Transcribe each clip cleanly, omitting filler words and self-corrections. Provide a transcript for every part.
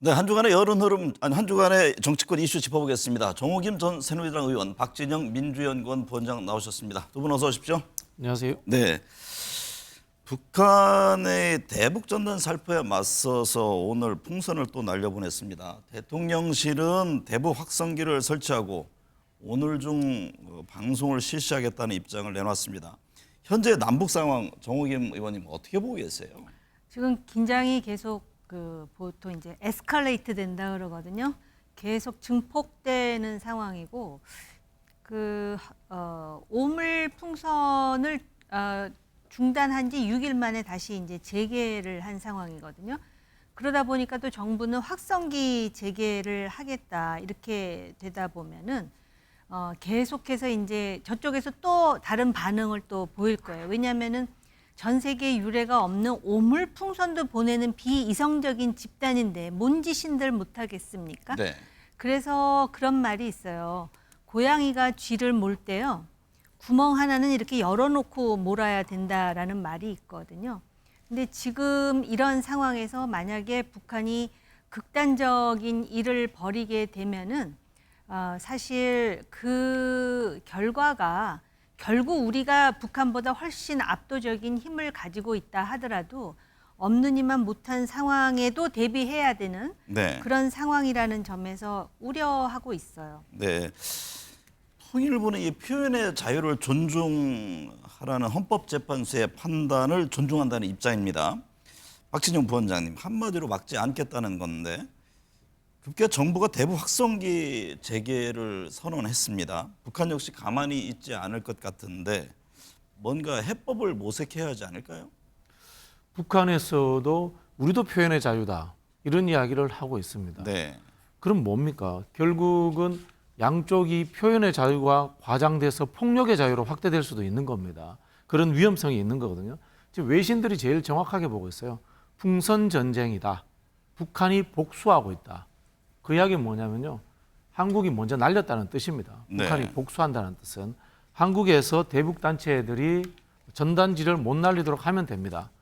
네, 한 주간의 여론 흐름, 아니 한 주간의 정치권 이슈 짚어보겠습니다. 정호김 전 새누리당 의원, 박진영 민주연구원 부원장 나오셨습니다. 두 분 어서 오십시오. 안녕하세요. 네, 북한의 대북 전단 살포에 맞서서 오늘 풍선을 또 날려보냈습니다. 대통령실은 대북 확성기를 설치하고 오늘 중 방송을 실시하겠다는 입장을 내놨습니다. 현재 남북 상황 정호김 의원님 어떻게 보고 계세요? 지금 긴장이 계속 보통 이제 에스컬레이트 된다 그러거든요. 계속 증폭되는 상황이고 오물 풍선을 중단한 지 6일 만에 다시 이제 재개를 한 상황이거든요. 그러다 보니까 또 정부는 확성기 재개를 하겠다 이렇게 되다 보면은 계속해서 이제 저쪽에서 또 다른 반응을 또 보일 거예요. 왜냐하면은 전 세계 유례가 없는 오물 풍선도 보내는 비이성적인 집단인데 뭔 짓인들 못하겠습니까? 네. 그래서 그런 말이 있어요. 고양이가 쥐를 몰 때요. 구멍 하나는 이렇게 열어놓고 몰아야 된다라는 말이 있거든요. 근데 지금 이런 상황에서 만약에 북한이 극단적인 일을 벌이게 되면은 사실 그 결과가 결국 우리가 북한보다 훨씬 압도적인 힘을 가지고 있다 하더라도 없는 이만 못한 상황에도 대비해야 되는 네. 그런 상황이라는 점에서 우려하고 있어요. 네. 통일부는 이 표현의 자유를 존중하라는 헌법재판소의 판단을 존중한다는 입장입니다. 박진영 부원장님, 한마디로 막지 않겠다는 건데 급기야 정부가 대북 확성기 재개를 선언했습니다. 북한 역시 가만히 있지 않을 것 같은데 뭔가 해법을 모색해야 하지 않을까요? 북한에서도 우리도 표현의 자유다 이런 이야기를 하고 있습니다. 네. 그럼 뭡니까? 결국은 양쪽이 표현의 자유가 과장돼서 폭력의 자유로 확대될 수도 있는 겁니다. 그런 위험성이 있는 거거든요. 지금 외신들이 제일 정확하게 보고 있어요. 풍선 전쟁이다. 북한이 복수하고 있다. 그 이야기는 뭐냐면요. 한국이 먼저 날렸다는 뜻입니다. 네. 북한이 복수한다는 뜻은 한국에서 대북 단체들이 전단지를 못 날리도록 하면 됩니다.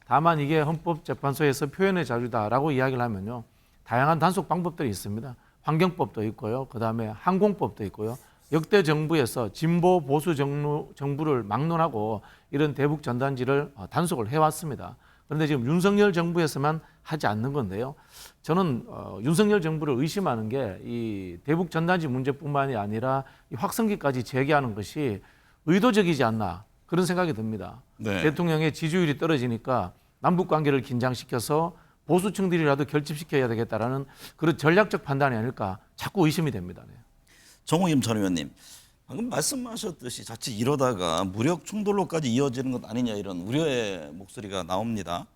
다만 이게 헌법재판소에서 표현의 자유다라고 이야기를 하면요. 다양한 단속 방법들이 있습니다. 환경법도 있고요. 그다음에 항공법도 있고요. 역대 정부에서 진보 보수 정부를 막론하고 이런 대북 전단지를 단속을 해왔습니다. 그런데 지금 윤석열 정부에서만 하지 않는 건데요. 저는 윤석열 정부를 의심하는 게 이 대북 전단지 문제뿐만이 아니라 이 확성기까지 재개하는 것이 의도적이지 않나 그런 생각이 듭니다. 네. 대통령의 지지율이 떨어지니까 남북 관계를 긴장시켜서 보수층들이라도 결집시켜야 되겠다라는 그런 전략적 판단이 아닐까 자꾸 의심이 됩니다. 네. 정호김 전 의원님, 방금 말씀하셨듯이 자칫 이러다가 무력 충돌로까지 이어지는 것 아니냐 이런 우려의 목소리가 나옵니다.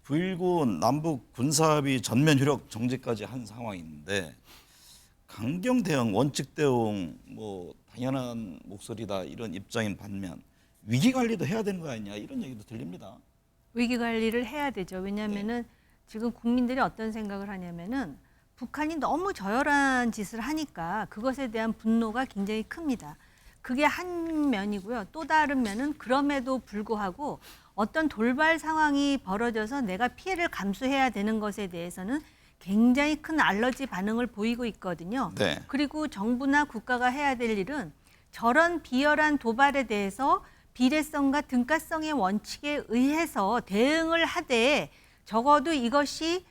9.19 남북 군사합의 전면 효력 정지까지 한 상황인데 강경 대응, 원칙 대응 뭐 당연한 목소리다 이런 입장인 반면 위기 관리도 해야 되는 거 아니냐 이런 얘기도 들립니다. 위기 관리를 해야 되죠. 왜냐하면은 지금 국민들이 어떤 생각을 하냐면은 북한이 너무 저열한 짓을 하니까 그것에 대한 분노가 굉장히 큽니다. 그게 한 면이고요. 또 다른 면은 그럼에도 불구하고 어떤 돌발 상황이 벌어져서 내가 피해를 감수해야 되는 것에 대해서는 굉장히 큰 알러지 반응을 보이고 있거든요. 네. 그리고 정부나 국가가 해야 될 일은 저런 비열한 도발에 대해서 비례성과 등가성의 원칙에 의해서 대응을 하되 적어도 이것이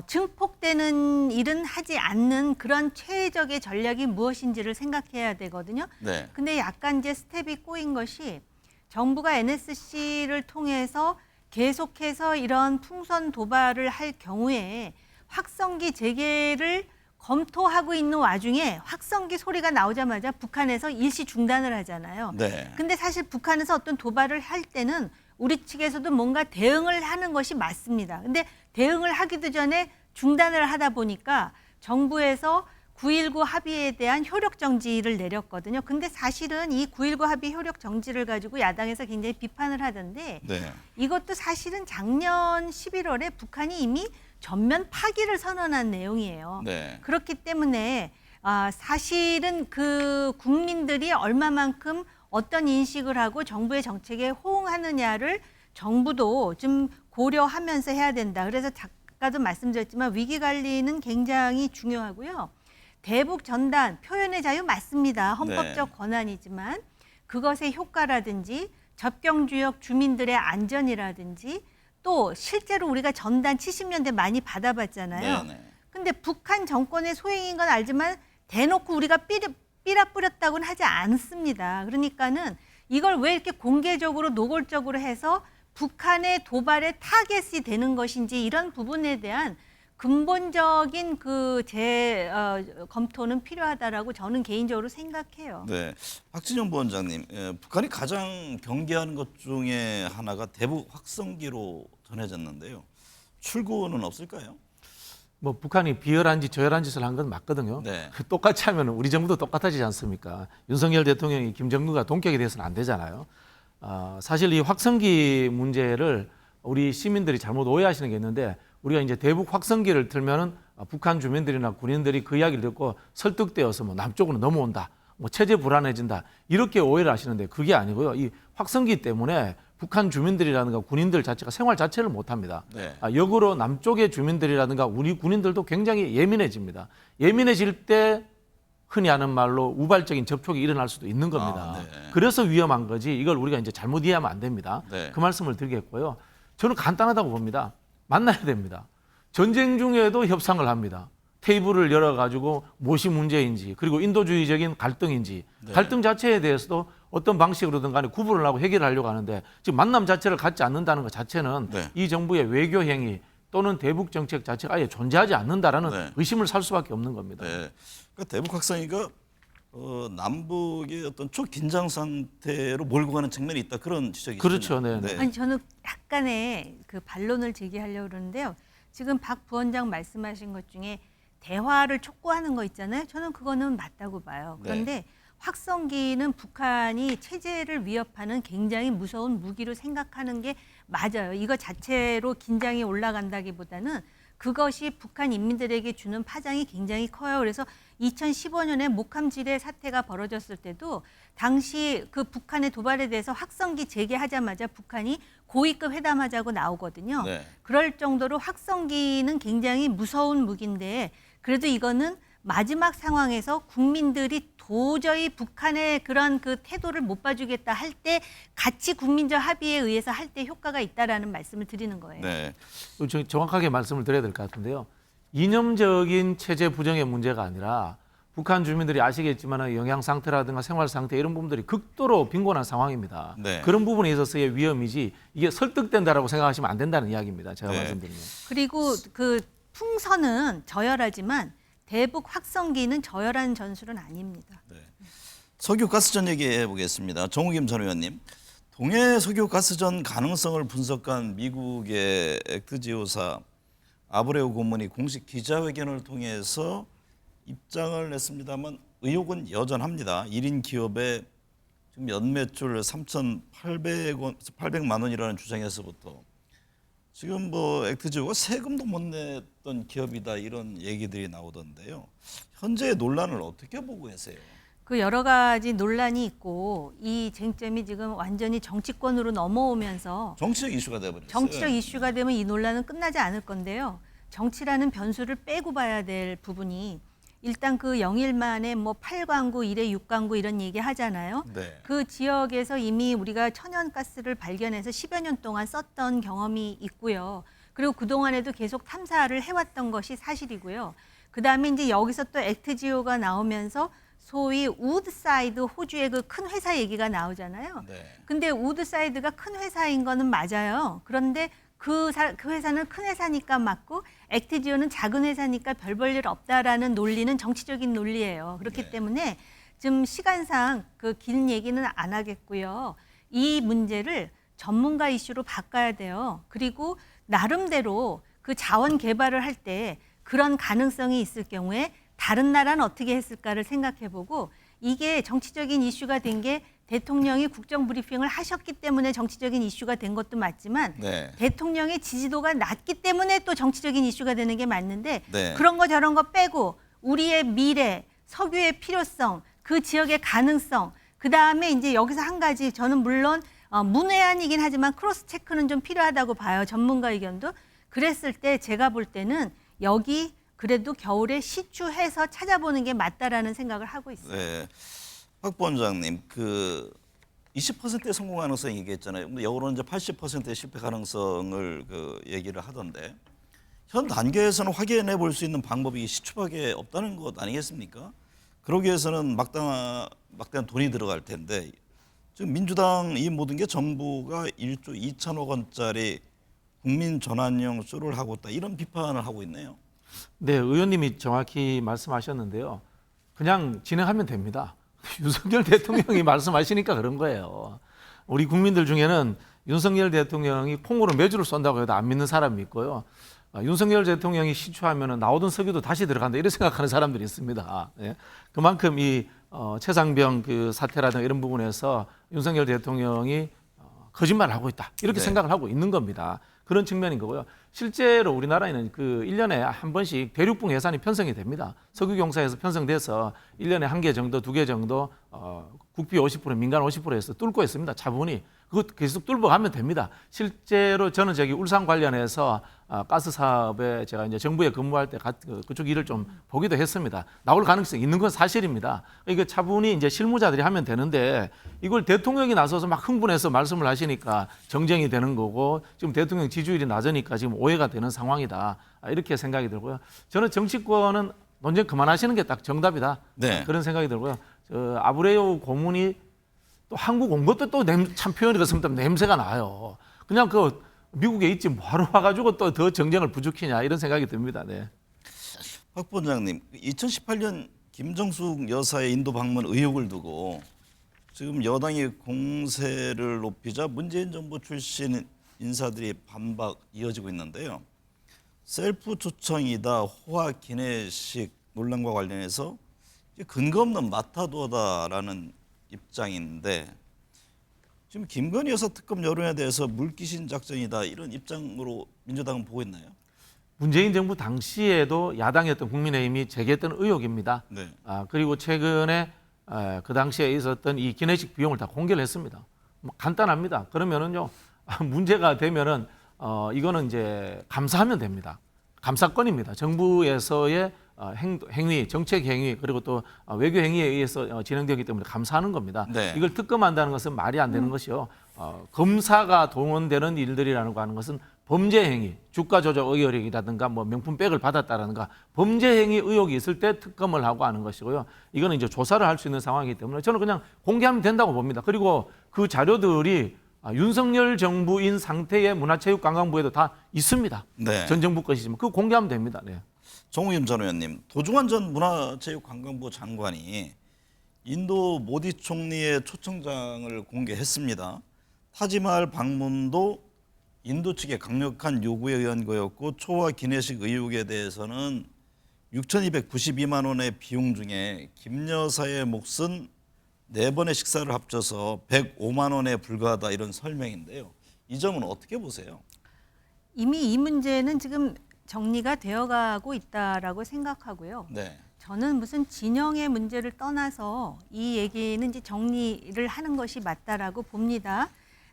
증폭되는 일은 하지 않는 그런 최적의 전략이 무엇인지를 생각해야 되거든요. 네. 근데 약간 이제 스텝이 꼬인 것이 정부가 NSC를 통해서 계속해서 이런 풍선 도발을 할 경우에 확성기 재개를 검토하고 있는 와중에 확성기 소리가 나오자마자 북한에서 일시 중단을 하잖아요. 네. 근데 사실 북한에서 어떤 도발을 할 때는 우리 측에서도 뭔가 대응을 하는 것이 맞습니다. 근데 대응을 하기도 전에 중단을 하다 보니까 정부에서 9.19 합의에 대한 효력 정지를 내렸거든요. 근데 사실은 이 9.19 합의 효력 정지를 가지고 야당에서 굉장히 비판을 하던데 네. 이것도 사실은 작년 11월에 북한이 이미 전면 파기를 선언한 내용이에요. 네. 그렇기 때문에 사실은 그 국민들이 얼마만큼 어떤 인식을 하고 정부의 정책에 호응하느냐를 정부도 좀 고려하면서 해야 된다. 그래서 아까도 말씀드렸지만 위기 관리는 굉장히 중요하고요. 대북 전단 표현의 자유 맞습니다. 헌법적 권한이지만 그것의 효과라든지 접경 지역 주민들의 안전이라든지 또 실제로 우리가 전단 70년대 많이 받아봤잖아요. 근데 북한 정권의 소행인 건 알지만 대놓고 우리가 삐라 뿌렸다고는 하지 않습니다. 그러니까는 이걸 왜 이렇게 공개적으로 노골적으로 해서 북한의 도발에 타겟이 되는 것인지 이런 부분에 대한 근본적인 검토는 필요하다라고 저는 개인적으로 생각해요. 네, 박진영 부원장님, 북한이 가장 경계하는 것 중에 하나가 대북 확성기로 전해졌는데요. 출구는 없을까요? 뭐 북한이 비열한 짓, 저열한 짓을 한 건 맞거든요. 네. 똑같이 하면 우리 정부도 똑같아지지 않습니까? 윤석열 대통령이 김정은과 동격이 돼서는 안 되잖아요. 사실 이 확성기 문제를 우리 시민들이 잘못 오해하시는 게 있는데 우리가 이제 대북 확성기를 틀면은 북한 주민들이나 군인들이 그 이야기를 듣고 설득되어서 뭐 남쪽으로 넘어온다, 뭐 체제 불안해진다 이렇게 오해를 하시는데 그게 아니고요. 이 확성기 때문에 북한 주민들이라든가 군인들 자체가 생활 자체를 못합니다. 네. 역으로 남쪽의 주민들이라든가 우리 군인들도 굉장히 예민해집니다. 예민해질 때 흔히 하는 말로 우발적인 접촉이 일어날 수도 있는 겁니다. 네. 그래서 위험한 거지 이걸 우리가 이제 잘못 이해하면 안 됩니다. 네. 그 말씀을 드리겠고요. 저는 간단하다고 봅니다. 만나야 됩니다. 전쟁 중에도 협상을 합니다. 테이블을 열어가지고 무엇이 문제인지 그리고 인도주의적인 갈등인지 갈등 자체에 대해서도 어떤 방식으로든 간에 구분을 하고 해결하려고 하는데 지금 만남 자체를 갖지 않는다는 것 자체는 이 정부의 외교 행위 또는 대북 정책 자체가 아예 존재하지 않는다라는 의심을 살 수밖에 없는 겁니다. 네. 그러니까 대북 확성기가 남북의 어떤 초긴장 상태로 몰고 가는 측면이 있다 그런 지적이죠. 그렇죠. 네. 아니 저는 약간의 그 반론을 제기하려고 그러는데요. 지금 박 부원장 말씀하신 것 중에 대화를 촉구하는 거 있잖아요. 저는 그거는 맞다고 봐요. 그런데 확성기는 북한이 체제를 위협하는 굉장히 무서운 무기로 생각하는 게 맞아요. 이거 자체로 긴장이 올라간다기보다는 그것이 북한 인민들에게 주는 파장이 굉장히 커요. 그래서 2015년에 목함지뢰 사태가 벌어졌을 때도 당시 그 북한의 도발에 대해서 확성기 재개하자마자 북한이 고위급 회담하자고 나오거든요. 그럴 정도로 확성기는 굉장히 무서운 무기인데 그래도 이거는 마지막 상황에서 국민들이 도저히 북한의 그런 그 태도를 못 봐주겠다 할 때 같이 국민적 합의에 의해서 할 때 효과가 있다라는 말씀을 드리는 거예요. 네. 정확하게 말씀을 드려야 될 것 같은데요. 이념적인 체제 부정의 문제가 아니라 북한 주민들이 아시겠지만 영양 상태라든가 생활 상태 이런 부분들이 극도로 빈곤한 상황입니다. 그런 부분에 있어서의 위험이지 이게 설득된다라고 생각하시면 안 된다는 이야기입니다. 제가 말씀드리면. 그리고 그 풍선은 저열하지만 대북 확성기는 저열한 전술은 아닙니다. 석유 가스전 얘기해 보겠습니다. 정우김 전 의원님, 동해 석유 가스전 가능성을 분석한 미국의 액트지오사 아브레우 고문이 공식 기자회견을 통해서 입장을 냈습니다만 의혹은 여전합니다. 1인 기업의 지금 연매출 3,800만 원이라는 주장에서부터 지금 뭐 액트지오가 세금도 못 냈던 기업이다 이런 얘기들이 나오던데요. 현재의 논란을 어떻게 보고 계세요? 그 여러 가지 논란이 있고 이 쟁점이 지금 완전히 정치권으로 넘어오면서 정치적 이슈가 돼버렸어요. 정치적 이슈가 되면 이 논란은 끝나지 않을 건데요. 정치라는 변수를 빼고 봐야 될 부분이 일단 그 영일 만에 뭐 8광구, 1회 6광구 이런 얘기 하잖아요. 그 지역에서 이미 우리가 천연가스를 발견해서 10여 년 동안 썼던 경험이 있고요. 그리고 그동안에도 계속 탐사를 해왔던 것이 사실이고요. 그다음에 이제 여기서 또 액트지오가 나오면서 소위 우드사이드 호주의 그 큰 회사 얘기가 나오잖아요. 근데 우드사이드가 큰 회사인 거는 맞아요. 그런데 그 회사는 큰 회사니까 맞고 액트지오는 작은 회사니까 별 볼 일 없다라는 논리는 정치적인 논리예요. 그렇기 때문에 좀 시간상 그 긴 얘기는 안 하겠고요. 이 문제를 전문가 이슈로 바꿔야 돼요. 그리고 나름대로 그 자원 개발을 할 때 그런 가능성이 있을 경우에 다른 나라는 어떻게 했을까를 생각해보고 이게 정치적인 이슈가 된 게 대통령이 국정 브리핑을 하셨기 때문에 정치적인 이슈가 된 것도 맞지만 대통령의 지지도가 낮기 때문에 또 정치적인 이슈가 되는 게 맞는데 그런 거 저런 거 빼고 우리의 미래, 석유의 필요성, 그 지역의 가능성, 그다음에 이제 여기서 한 가지 저는 물론 문외한이긴 하지만 크로스 체크는 좀 필요하다고 봐요. 전문가 의견도. 그랬을 때 제가 볼 때는 여기 그래도 겨울에 시추해서 찾아보는 게 맞다라는 생각을 하고 있어요. 네. 박 원장님, 그 20%의 성공 가능성 얘기했잖아요. 근데 여론은 이제 80%의 실패 가능성을 그 얘기를 하던데 현 단계에서는 확인해 볼 수 있는 방법이 시추밖에 없다는 것 아니겠습니까? 그러기 위해서는 막대한 돈이 들어갈 텐데 지금 민주당 이 모든 게 정부가 1조 2천억 원짜리 국민 전환형 쇼를 하고 있다 이런 비판을 하고 있네요. 네, 의원님이 정확히 말씀하셨는데요. 그냥 진행하면 됩니다. 윤석열 대통령이 말씀하시니까 그런 거예요. 우리 국민들 중에는 윤석열 대통령이 콩으로 매주를 쏜다고 해도 안 믿는 사람이 있고요. 윤석열 대통령이 시추하면 나오던 석유도 다시 들어간다 이렇게 생각하는 사람들이 있습니다. 예. 그만큼 이 최상병 그 사태라든가 이런 부분에서 윤석열 대통령이 거짓말을 하고 있다 이렇게 네. 생각을 하고 있는 겁니다. 그런 측면인 거고요. 실제로 우리나라에는 그 1년에 한 번씩 대륙붕 예산이 편성이 됩니다. 석유공사에서 편성돼서 1년에 한 개 정도, 2개 정도 국비 50%, 민간 50%에서 뚫고 있습니다. 차분히. 그것 계속 뚫고 가면 됩니다. 실제로 저는 저기 울산 관련해서 가스 사업에 제가 이제 정부에 근무할 때 그쪽 일을 좀 보기도 했습니다. 나올 가능성이 있는 건 사실입니다. 이거 차분히 이제 실무자들이 하면 되는데 이걸 대통령이 나서서 막 흥분해서 말씀을 하시니까 정쟁이 되는 거고 지금 대통령 지지율이 낮으니까 지금 오해가 되는 상황이다. 이렇게 생각이 들고요. 저는 정치권은 논쟁 그만하시는 게 딱 정답이다. 네. 그런 생각이 들고요. 아브레우 고문이 또 한국 온 것도 또 참 표현이 그렇습니다. 냄새가 나요. 그냥 그 미국에 있지 뭐하러 와가지고 또 더 정쟁을 부추기냐 이런 생각이 듭니다. 네. 박 본장님, 2018년 김정숙 여사의 인도 방문 의혹을 두고 지금 여당이 공세를 높이자 문재인 정부 출신 인사들이 반박 이어지고 있는데요. 셀프 초청이다 호화 기내식 논란과 관련해서 근거 없는 마타도다라는 입장인데 지금 김건희 여사 특검 여론에 대해서 물귀신 작전이다 이런 입장으로 민주당은 보고 있나요? 문재인 정부 당시에도 야당이었던 국민의힘이 제기했던 의혹입니다. 네. 그리고 최근에 그 당시에 있었던 이 기내식 비용을 다 공개를 했습니다. 뭐 간단합니다. 그러면은요 문제가 되면은 이거는 이제 감사하면 됩니다. 감사건입니다. 정부에서의 행위, 정책 행위 그리고 또 외교 행위에 의해서 진행되기 때문에 감사하는 겁니다. 네. 이걸 특검한다는 것은 말이 안 되는 것이요. 검사가 동원되는 일들이라는 거 하는 것은 범죄 행위, 주가 조작 의혹이라든가 뭐 명품백을 받았다라든가 범죄 행위 의혹이 있을 때 특검을 하고 하는 것이고요. 이거는 이제 조사를 할 수 있는 상황이기 때문에 저는 그냥 공개하면 된다고 봅니다. 그리고 그 자료들이 윤석열 정부인 상태의 문화체육관광부에도 다 있습니다. 네. 전 정부 것이지만 그거 공개하면 됩니다. 네. 정우임 전 의원님, 도중환 전 문화체육관광부 장관이 인도 모디 총리의 초청장을 공개했습니다. 타지마할 방문도 인도 측의 강력한 요구에 의한 거였고 초와 기내식 의혹에 대해서는 6,292만 원의 비용 중에 김 여사의 몫은 4번의 식사를 합쳐서 105만 원에 불과하다 이런 설명인데요. 이 점은 어떻게 보세요? 이미 이 문제는 지금 정리가 되어가고 있다라고 생각하고요. 네. 저는 무슨 진영의 문제를 떠나서 이 얘기는 이제 정리를 하는 것이 맞다라고 봅니다.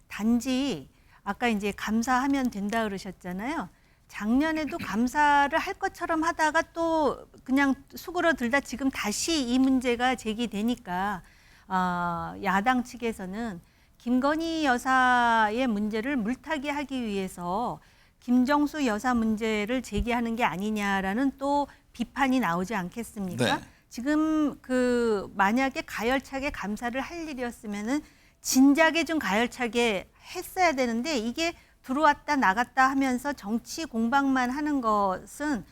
단지 아까 이제 감사하면 된다 그러셨잖아요. 작년에도 감사를 할 것처럼 하다가 또 그냥 수그러들다 지금 다시 이 문제가 제기되니까 야당 측에서는 김건희 여사의 문제를 물타기하기 위해서 김정수 여사 문제를 제기하는 게 아니냐라는 또 비판이 나오지 않겠습니까? 네. 지금 그 만약에 가열차게 감사를 할 일이었으면은 진작에 좀 가열차게 했어야 되는데 이게 들어왔다 나갔다 하면서 정치 공방만 하는 것은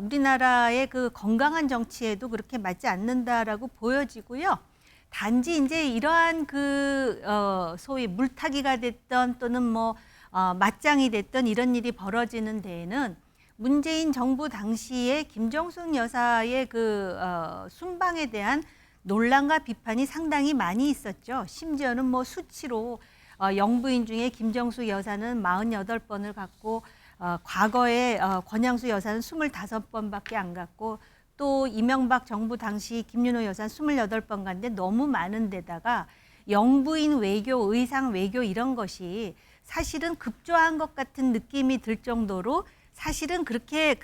우리나라의 그 건강한 정치에도 그렇게 맞지 않는다라고 보여지고요. 단지 이제 이러한 그 소위 물타기가 됐던 또는 뭐 맞짱이 됐던 이런 일이 벌어지는 데에는 문재인 정부 당시에 김정숙 여사의 그 순방에 대한 논란과 비판이 상당히 많이 있었죠. 심지어는 뭐 수치로 영부인 중에 김정숙 여사는 48번을 갔고 과거에 권양수 여사는 25번밖에 안 갔고 또 이명박 정부 당시 김윤호 여사는 28번 갔는데 너무 많은 데다가 영부인 외교, 의상 외교 이런 것이 사실은 급조한 것 같은 느낌이 들 정도로 사실은 그렇게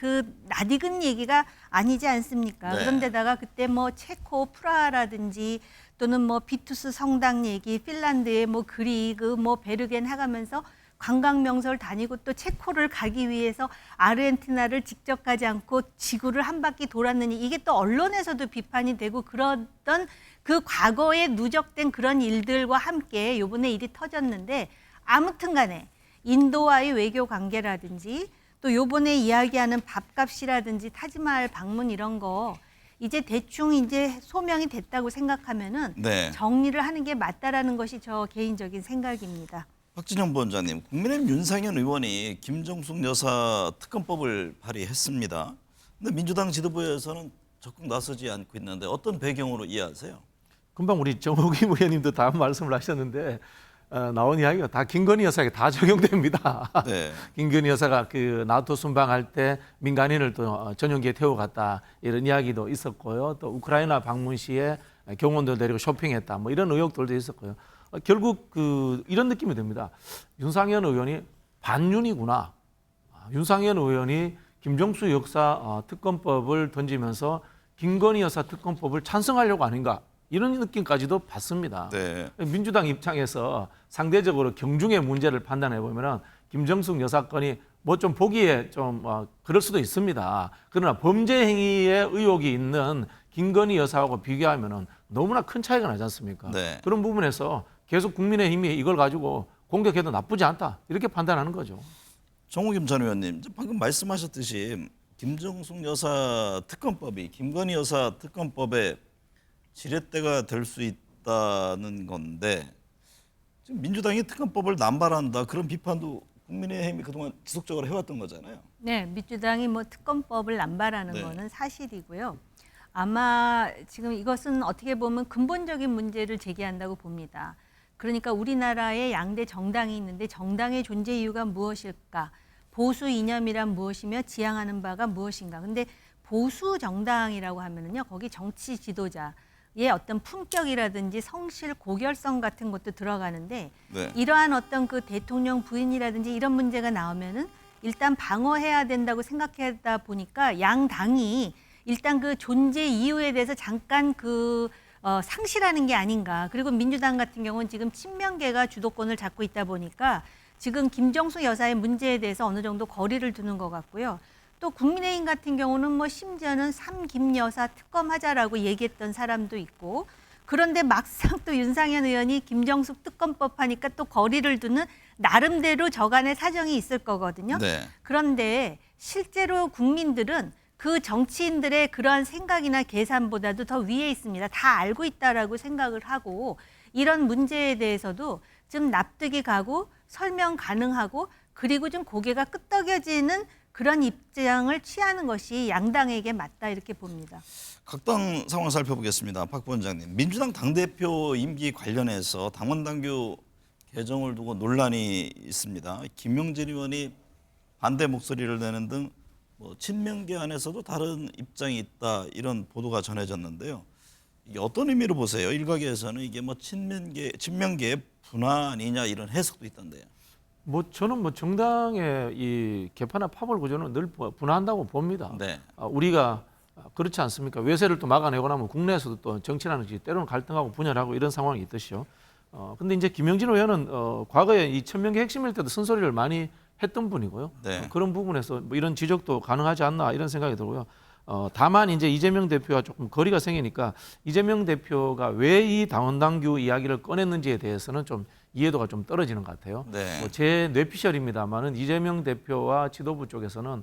낯익은 얘기가 아니지 않습니까? 네. 그런데다가 그때 뭐 체코 프라하라든지 또는 뭐 비투스 성당 얘기, 핀란드의 뭐 그리그, 뭐 베르겐 해가면서 관광 명소를 다니고 또 체코를 가기 위해서 아르헨티나를 직접 가지 않고 지구를 한 바퀴 돌았느니 이게 또 언론에서도 비판이 되고 그러던 그 과거에 누적된 그런 일들과 함께 요번에 일이 터졌는데 아무튼 간에 인도와의 외교 관계라든지 또 요번에 이야기하는 밥값이라든지 타지마할 방문 이런 거 이제 대충 이제 소명이 됐다고 생각하면은 네. 정리를 하는 게 맞다라는 것이 저 개인적인 생각입니다. 박진영 부원장님, 국민의힘 윤상현 의원이 김정숙 여사 특검법을 발의했습니다. 근데 민주당 지도부에서는 적극 나서지 않고 있는데 어떤 배경으로 이해하세요? 금방 우리 정호김 의원님도 다 말씀을 하셨는데 나온 이야기가 다 김건희 여사에게 다 적용됩니다. 네. 김건희 여사가 그 나토 순방할 때 민간인을 또 전용기에 태워갔다 이런 이야기도 있었고요. 또 우크라이나 방문 시에 경호원들 데리고 쇼핑했다 뭐 이런 의혹들도 있었고요. 결국 이런 느낌이 듭니다. 윤상현 의원이 반윤이구나. 윤상현 의원이 김정수 역사 특검법을 던지면서 김건희 여사 특검법을 찬성하려고 아닌가 이런 느낌까지도 받습니다. 네. 민주당 입장에서 상대적으로 경중의 문제를 판단해 보면은 김정숙 여사 건이 뭐 좀 보기에 좀 그럴 수도 있습니다. 그러나 범죄 행위의 의혹이 있는 김건희 여사하고 비교하면은 너무나 큰 차이가 나지 않습니까? 네. 그런 부분에서 계속 국민의힘이 이걸 가지고 공격해도 나쁘지 않다 이렇게 판단하는 거죠. 정우김 전 의원님, 방금 말씀하셨듯이 김정숙 여사 특검법이 김건희 여사 특검법의 지렛대가 될 수 있다는 건데 지금 민주당이 특검법을 남발한다 그런 비판도 국민의힘이 그동안 지속적으로 해왔던 거잖아요. 네, 민주당이 뭐 특검법을 남발하는 네. 거는 사실이고요. 아마 지금 이것은 어떻게 보면 근본적인 문제를 제기한다고 봅니다. 그러니까 우리나라에 양대 정당이 있는데 정당의 존재 이유가 무엇일까? 보수 이념이란 무엇이며 지향하는 바가 무엇인가? 근데 보수 정당이라고 하면은요, 거기 정치 지도자의 어떤 품격이라든지 성실, 고결성 같은 것도 들어가는데 네. 이러한 어떤 그 대통령 부인이라든지 이런 문제가 나오면은 일단 방어해야 된다고 생각하다 보니까 양 당이 일단 그 존재 이유에 대해서 잠깐 상실하는 게 아닌가. 그리고 민주당 같은 경우는 지금 친명계가 주도권을 잡고 있다 보니까 지금 김정숙 여사의 문제에 대해서 어느 정도 거리를 두는 것 같고요. 또 국민의힘 같은 경우는 뭐 심지어는 삼김 여사 특검하자라고 얘기했던 사람도 있고 그런데 막상 또 윤상현 의원이 김정숙 특검법 하니까 또 거리를 두는 나름대로 저간의 사정이 있을 거거든요. 네. 그런데 실제로 국민들은 그 정치인들의 그러한 생각이나 계산보다도 더 위에 있습니다. 다 알고 있다라고 생각을 하고 이런 문제에 대해서도 좀 납득이 가고 설명 가능하고 그리고 좀 고개가 끄덕여지는 그런 입장을 취하는 것이 양당에게 맞다 이렇게 봅니다. 각 당 상황 살펴보겠습니다. 박 부원장님, 민주당 당대표 임기 관련해서 당원 당규 개정을 두고 논란이 있습니다. 김용진 의원이 반대 목소리를 내는 등 뭐 친명계 안에서도 다른 입장이 있다 이런 보도가 전해졌는데요. 이게 어떤 의미로 보세요? 일각에서는 이게 뭐 친명계의 분화 아니냐 이런 해석도 있던데요. 뭐 저는 뭐 정당의 이 개파나 파벌 구조는 늘 분화한다고 봅니다. 네. 우리가 그렇지 않습니까? 외세를 또 막아내고 나면 국내에서도 또 정치라는 것이 때로는 갈등하고 분열하고 이런 상황이 있듯이요. 근데 이제 김영진 의원은 과거에 이 천명계 핵심일 때도 쓴소리를 많이 했던 분이고요. 네. 그런 부분에서 뭐 이런 지적도 가능하지 않나 이런 생각이 들고요. 다만 이제 이재명 대표와 조금 거리가 생기니까 이재명 대표가 왜 이 당원 당규 이야기를 꺼냈는지에 대해서는 좀 이해도가 좀 떨어지는 것 같아요. 네. 제 뇌피셜입니다만은 이재명 대표와 지도부 쪽에서는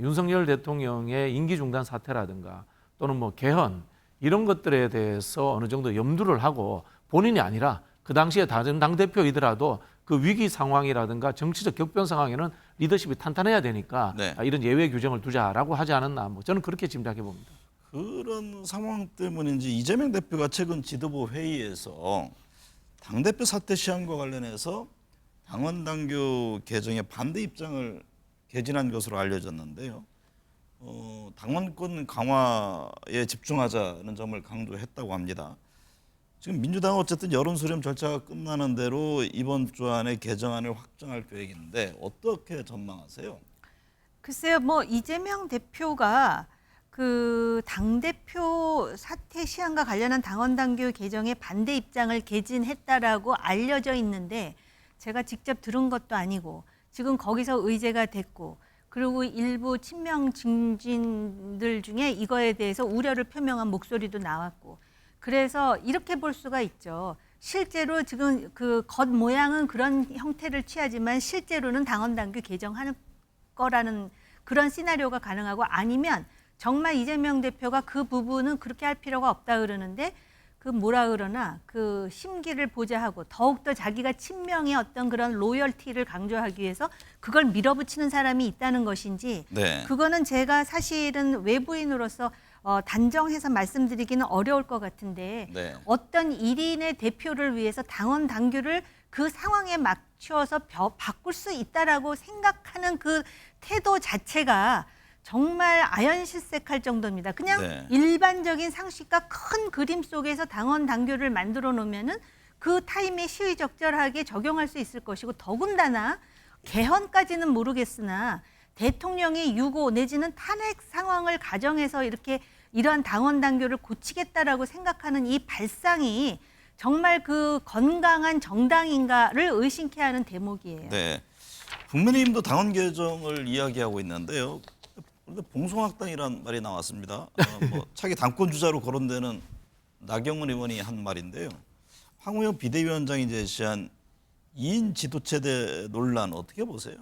윤석열 대통령의 임기 중단 사태라든가 또는 뭐 개헌 이런 것들에 대해서 어느 정도 염두를 하고 본인이 아니라 그 당시에 다른 당 대표이더라도 그 위기 상황이라든가 정치적 격변 상황에는 리더십이 탄탄해야 되니까 네. 이런 예외 규정을 두자라고 하지 않았나 뭐 저는 그렇게 짐작해 봅니다. 그런 상황 때문인지 이재명 대표가 최근 지도부 회의에서 당대표 사퇴 시한과 관련해서 당원 당규 개정에 반대 입장을 개진한 것으로 알려졌는데요. 당원권 강화에 집중하자는 점을 강조했다고 합니다. 지금 민주당은 어쨌든 여론 수렴 절차가 끝나는 대로 이번 주 안에 개정안을 확정할 계획인데 어떻게 전망하세요? 글쎄요, 뭐 이재명 대표가 그 당대표 사퇴 시한과 관련한 당원 당규 개정에 반대 입장을 개진했다라고 알려져 있는데 제가 직접 들은 것도 아니고 지금 거기서 의제가 됐고 그리고 일부 친명 증진들 중에 이거에 대해서 우려를 표명한 목소리도 나왔고 그래서 이렇게 볼 수가 있죠. 실제로 지금 그 겉 모양은 그런 형태를 취하지만 실제로는 당원 당규 개정하는 거라는 그런 시나리오가 가능하고 아니면 정말 이재명 대표가 그 부분은 그렇게 할 필요가 없다 그러는데 그 뭐라 그러나 그 심기를 보좌하고 더욱더 자기가 친명의 어떤 그런 로열티를 강조하기 위해서 그걸 밀어붙이는 사람이 있다는 것인지 네. 그거는 제가 사실은 외부인으로서 단정해서 말씀드리기는 어려울 것 같은데 네. 어떤 1인의 대표를 위해서 당원 당규를 그 상황에 맞추어서 바꿀 수 있다라고 생각하는 그 태도 자체가 정말 아연실색할 정도입니다. 그냥 네. 일반적인 상식과 큰 그림 속에서 당원 당규를 만들어 놓으면은 그 타임에 시의적절하게 적용할 수 있을 것이고 더군다나 개헌까지는 모르겠으나 대통령의 유고 내지는 탄핵 상황을 가정해서 이렇게 이러한 당원 당규를 고치겠다라고 생각하는 이 발상이 정말 그 건강한 정당인가를 의심케 하는 대목이에요. 네. 국민의힘도 당원 개정을 이야기하고 있는데요. 그런데 봉송학당이란 말이 나왔습니다. 뭐 차기 당권 주자로 거론되는 나경원 의원이 한 말인데요. 황우영 비대위원장이 제시한 2인 지도체제 논란 어떻게 보세요?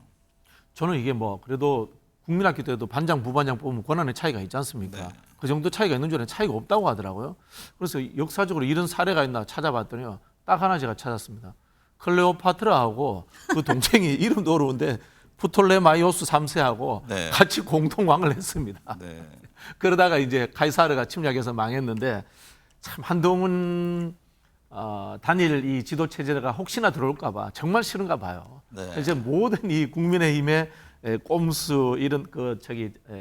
저는 이게 뭐 그래도 국민학교 때도 반장 부반장 뽑으면 권한의 차이가 있지 않습니까? 네. 그 정도 차이가 있는 줄은 차이가 없다고 하더라고요. 그래서 역사적으로 이런 사례가 있나 찾아봤더니요. 딱 하나 제가 찾았습니다. 클레오파트라하고 그 동생이 이름도 어려운데 프톨레마이오스 3세하고 네. 같이 공통왕을 했습니다. 네. 그러다가 이제 카이사르가 침략해서 망했는데 참 한동훈 단일 이 지도 체제가 혹시나 들어올까봐 정말 싫은가 봐요. 네. 이제 모든 이 국민의힘의 꼼수 이런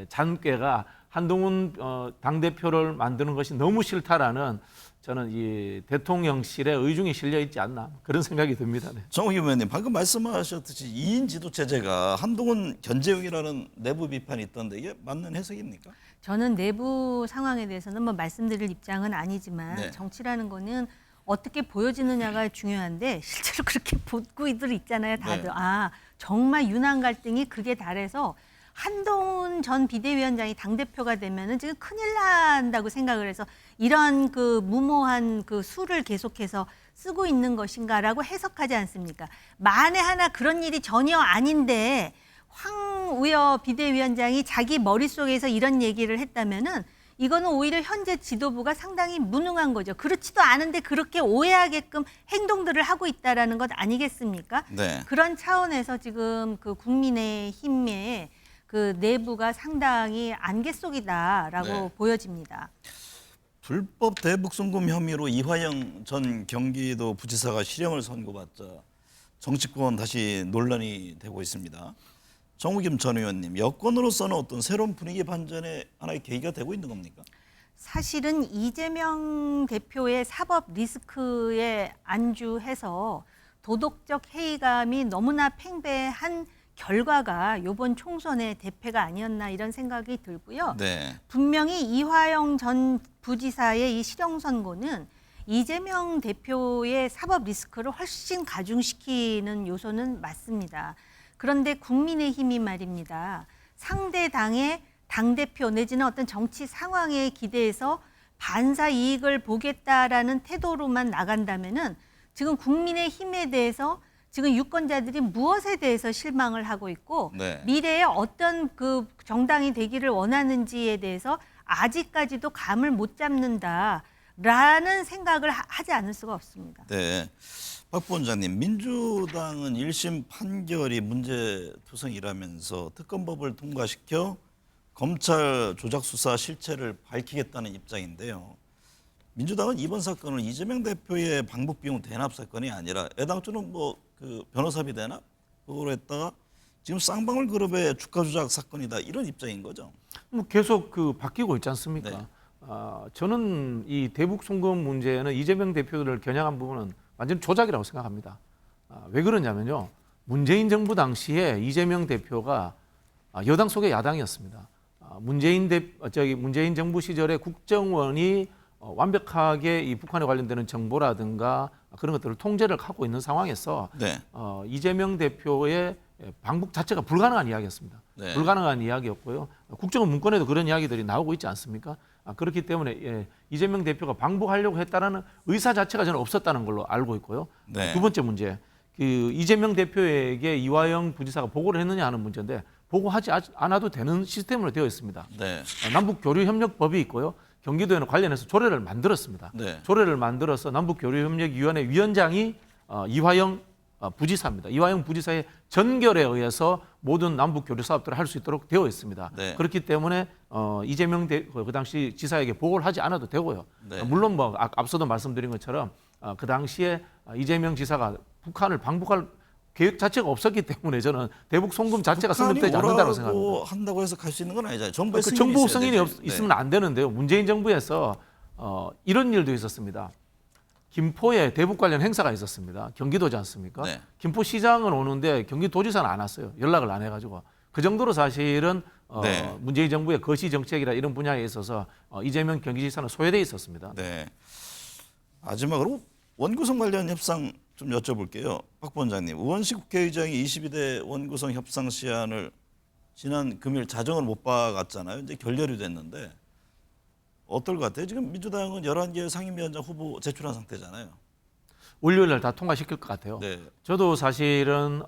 잔꾀가 한동훈 당 대표를 만드는 것이 너무 싫다라는 저는 이 대통령실의 의중이 실려 있지 않나 그런 생각이 듭니다. 네. 정호기 의원님 방금 말씀하셨듯이 2인 지도체제가 한동훈 견제용이라는 내부 비판이 있던데 이게 맞는 해석입니까? 저는 내부 상황에 대해서는 뭐 말씀드릴 입장은 아니지만 네. 정치라는 거는 어떻게 보여지느냐가 중요한데 실제로 그렇게 보고들 있잖아요, 다들. 네. 아, 정말 유난 갈등이 극에 달해서 한동훈 전 비대위원장이 당대표가 되면은 지금 큰일 난다고 생각을 해서 이런 그 무모한 그 수를 계속해서 쓰고 있는 것인가라고 해석하지 않습니까? 만에 하나 그런 일이 전혀 아닌데 황우여 비대위원장이 자기 머릿속에서 이런 얘기를 했다면은 이거는 오히려 현재 지도부가 상당히 무능한 거죠. 그렇지도 않은데 그렇게 오해하게끔 행동들을 하고 있다라는 것 아니겠습니까? 네. 그런 차원에서 지금 그 국민의힘의 그 내부가 상당히 안개 속이다라고 네. 보여집니다. 불법 대북 송금 혐의로 이화영 전 경기도 부지사가 실형을 선고받자 정치권 다시 논란이 되고 있습니다. 정우겸 전 의원님, 여권으로서는 어떤 새로운 분위기 반전의 하나의 계기가 되고 있는 겁니까? 사실은 이재명 대표의 사법 리스크에 안주해서 도덕적 회의감이 너무나 팽배한 결과가 이번 총선의 대패가 아니었나 이런 생각이 들고요. 네. 분명히 이화영 전 부지사의 이 실형 선고는 이재명 대표의 사법 리스크를 훨씬 가중시키는 요소는 맞습니다. 그런데 국민의힘이 말입니다. 상대 당의 당대표 내지는 어떤 정치 상황에 기대해서 반사 이익을 보겠다라는 태도로만 나간다면은 지금 국민의힘에 대해서 지금 유권자들이 무엇에 대해서 실망을 하고 있고 네. 미래에 어떤 그 정당이 되기를 원하는지에 대해서 아직까지도 감을 못 잡는다라는 생각을 하지 않을 수가 없습니다. 네. 박 부원장님, 민주당은 1심 판결이 문제투성이라면서 특검법을 통과시켜 검찰 조작 수사 실체를 밝히겠다는 입장인데요. 민주당은 이번 사건을 이재명 대표의 방북 비용 대납 사건이 아니라 애당초는 뭐 그 변호사비 대납 그걸 했다가 지금 쌍방울 그룹의 주가 조작 사건이다 이런 입장인 거죠. 뭐 계속 그 바뀌고 있지 않습니까? 네. 저는 이 대북 송금 문제는 이재명 대표를 겨냥한 부분은 완전 조작이라고 생각합니다. 왜 그러냐면요. 문재인 정부 당시에 이재명 대표가 여당 속의 야당이었습니다. 문재인 정부 시절에 국정원이 완벽하게 이 북한에 관련되는 정보라든가 그런 것들을 통제를 하고 있는 상황에서 네. 이재명 대표의 방북 자체가 불가능한 이야기였습니다. 네. 불가능한 이야기였고요. 국정원 문건에도 그런 이야기들이 나오고 있지 않습니까? 그렇기 때문에 이재명 대표가 방북하려고 했다는 의사 자체가 저는 없었다는 걸로 알고 있고요. 네. 두 번째 문제, 이재명 대표에게 이화영 부지사가 보고를 했느냐 하는 문제인데 보고하지 않아도 되는 시스템으로 되어 있습니다. 네. 남북교류협력법이 있고요. 경기도에는 관련해서 조례를 만들었습니다. 네. 조례를 만들어서 남북교류협력위원회 위원장이 이화영 부지사입니다. 이화영 부지사의 전결에 의해서 모든 남북교류 사업들을 할 수 있도록 되어 있습니다. 네. 그렇기 때문에 이재명 그 당시 지사에게 보고를 하지 않아도 되고요. 네. 물론 뭐 앞서도 말씀드린 것처럼 그 당시에 이재명 지사가 북한을 방북할 계획 자체가 없었기 때문에 저는 대북 송금 자체가 성립되지 않는다고 생각합니다. 한다고 해서 갈 수 있는 건 아니잖아요. 정부의 정부 승인이 되죠. 있으면 안 되는데요. 문재인 정부에서 이런 일도 있었습니다. 김포에 대북 관련 행사가 있었습니다. 경기도지 않습니까? 네. 김포시장은 오는데 경기도지사는 안 왔어요. 연락을 안 해가지고. 그 정도로 사실은 네. 문재인 정부의 거시 정책이라 이런 분야에 있어서 이재명 경기지사는 소외돼 있었습니다. 네. 마지막으로 원구성 관련 협상 좀 여쭤볼게요. 박 원장님, 우원식 국회의장이 22대 원구성 협상 시한을 지난 금요일 자정을 못 박았잖아요. 이제 결렬이 됐는데 어떨 것 같아요? 지금 민주당은 11개 상임위원장 후보 제출한 상태잖아요. 월요일 날 다 통과시킬 것 같아요. 네. 저도 사실은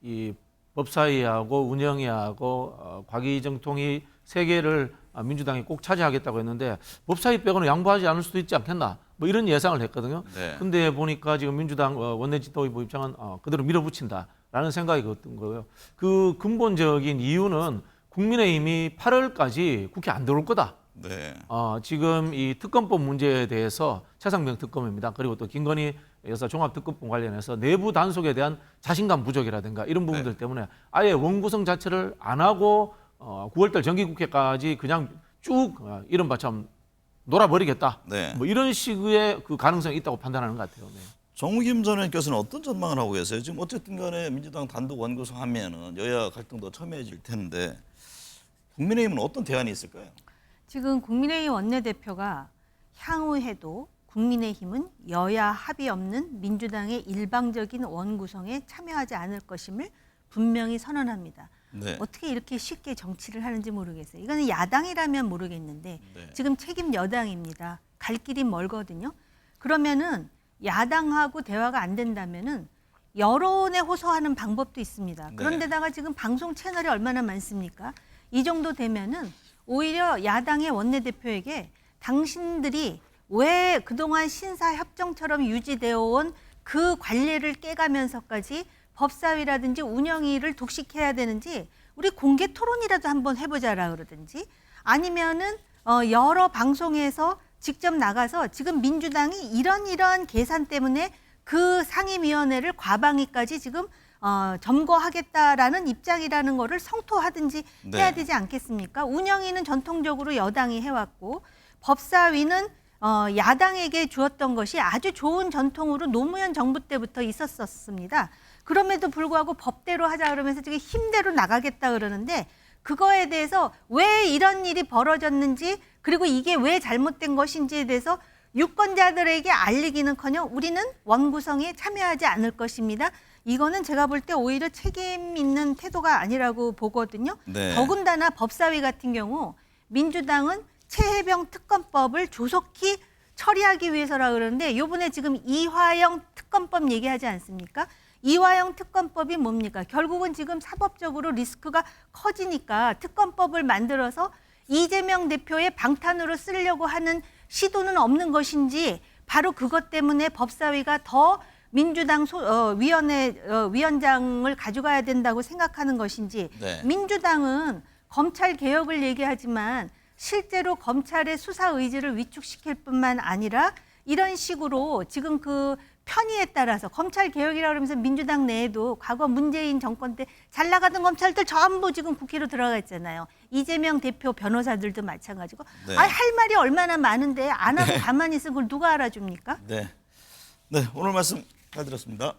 이 법사위하고 운영위하고 과기정통위 세 개를 민주당이 꼭 차지하겠다고 했는데 법사위 빼고는 양보하지 않을 수도 있지 않겠나 뭐 이런 예상을 했거든요. 네. 근데 보니까 지금 민주당 원내지도부 입장은 그대로 밀어붙인다라는 생각이 든 거예요. 그 근본적인 이유는 국민의힘이 8월까지 국회 안 들어올 거다. 네. 지금 이 특검법 문제에 대해서 최상병 특검입니다. 그리고 또 김건희 여사 종합특검법 관련해서 내부 단속에 대한 자신감 부족이라든가 이런 부분들 때문에 아예 원구성 자체를 안 하고 9월달 정기국회까지 그냥 쭉 이른바 참 놀아버리겠다. 네. 뭐 이런 식의 그 가능성이 있다고 판단하는 것 같아요. 네. 정우김 전 의원께서는 어떤 전망을 하고 계세요? 지금 어쨌든 간에 민주당 단독 원구성하면은 여야 갈등도 첨예해질 텐데 국민의힘은 어떤 대안이 있을까요? 지금 국민의힘 원내대표가 향후에도 국민의힘은 여야 합의 없는 민주당의 일방적인 원구성에 참여하지 않을 것임을 분명히 선언합니다. 네. 어떻게 이렇게 쉽게 정치를 하는지 모르겠어요. 이거는 야당이라면 모르겠는데 네. 지금 책임 여당입니다. 갈 길이 멀거든요. 그러면은 야당하고 대화가 안 된다면은 여론에 호소하는 방법도 있습니다. 네. 그런데다가 지금 방송 채널이 얼마나 많습니까? 이 정도 되면은 오히려 야당의 원내대표에게 당신들이 왜 그동안 신사협정처럼 유지되어 온 그 관례를 깨가면서까지 법사위라든지 운영위를 독식해야 되는지 우리 공개 토론이라도 한번 해보자라 그러든지 아니면은 여러 방송에서 직접 나가서 지금 민주당이 이런 계산 때문에 그 상임위원회를 과방위까지 지금 점거하겠다라는 입장이라는 거를 성토하든지 네. 해야 되지 않겠습니까? 운영위는 전통적으로 여당이 해왔고 법사위는 야당에게 주었던 것이 아주 좋은 전통으로 노무현 정부 때부터 있었습니다. 그럼에도 불구하고 법대로 하자 그러면서 지금 힘대로 나가겠다 그러는데 그거에 대해서 왜 이런 일이 벌어졌는지 그리고 이게 왜 잘못된 것인지에 대해서 유권자들에게 알리기는커녕 우리는 원구성에 참여하지 않을 것입니다. 이거는 제가 볼 때 오히려 책임 있는 태도가 아니라고 보거든요. 네. 더군다나 법사위 같은 경우 민주당은 최혜병 특검법을 조속히 처리하기 위해서라 그러는데 이번에 지금 이화영 특검법 얘기하지 않습니까? 이화영 특검법이 뭡니까? 결국은 지금 사법적으로 리스크가 커지니까 특검법을 만들어서 이재명 대표의 방탄으로 쓰려고 하는 시도는 없는 것인지 바로 그것 때문에 법사위가 더 민주당 위원장을 가져가야 된다고 생각하는 것인지 네. 민주당은 검찰 개혁을 얘기하지만 실제로 검찰의 수사 의지를 위축시킬 뿐만 아니라 이런 식으로 지금 그 편의에 따라서 검찰 개혁이라 그러면서 민주당 내에도 과거 문재인 정권 때 잘 나가던 검찰들 전부 지금 국회로 들어가 있잖아요. 이재명 대표 변호사들도 마찬가지고. 네. 할 말이 얼마나 많은데 안 하고 가만히 있으면 그걸 누가 알아줍니까? 네. 네, 오늘 말씀 잘 들었습니다.